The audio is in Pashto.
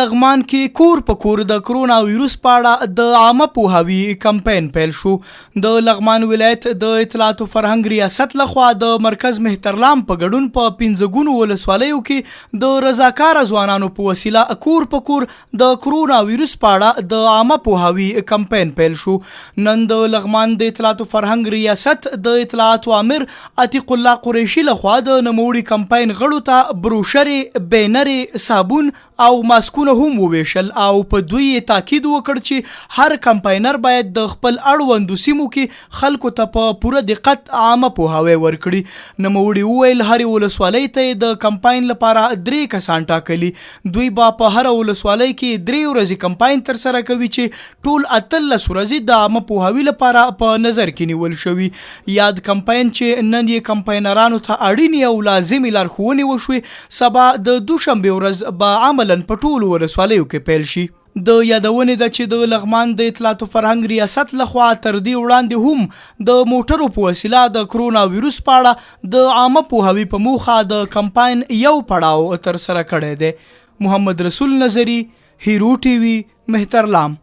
لغمان کې کور په کور د کرونا وایروس په اړه د عامه پوهاوي کمپاین پیل شو. د لغمان ولایت د اطلاعات او فرهنګ ریاست لخوا د مرکز مهترلام په ګډون په 15 ولسوالیو کې د رضاکار ځوانانو په وسیله کور په کور د کرونا وایروس په اړه د عامه پوهاوي کمپاین پیل شو. نن د لغمان د اطلاعات او فرهنګ ریاست د اطلاعات امر عتیق الله قریشي لخوا د نوموړي کمپاین غړو ته بروشرې، بینرې، صابون او ماسکونه هم وویشل او په دوی تاکید وکړ چې هر کمپاینر باید د خپل اړوندو سیمو کې خلکو ته په پوره دقت عامه پوهاوی ورکړي. نوموړي وویل هرې ولسوالۍ ته د کمپاین لپاره 3 کسان ټاکلي. دوی به په هر ولسوالۍ کې 3 ورځې کمپاین ترسره کوي چې ټول 18 ورځې د عامه پوهاوي لپاره په نظر کې نیول شوي. یاد کمپاین چې نن یې کمپاینرانو ته اړینې او لازمي لارښوونې وشوې، سبا د دوشنبه ورځ به عملاً په ټولو ولسوالیو کې پیل شي. د یادونې ده چې د لغمان د اطلاعات او فرهنګ ریاست لخوا تر دې وړاندې هم د موټرو په وسیله د کرونا وایروس په اړه د عامه پوهاوي په موخه د کمپاین یو پړاو ترسره کړی دی. محمد رسول نظری، هیرو ټي وي، مهترلام.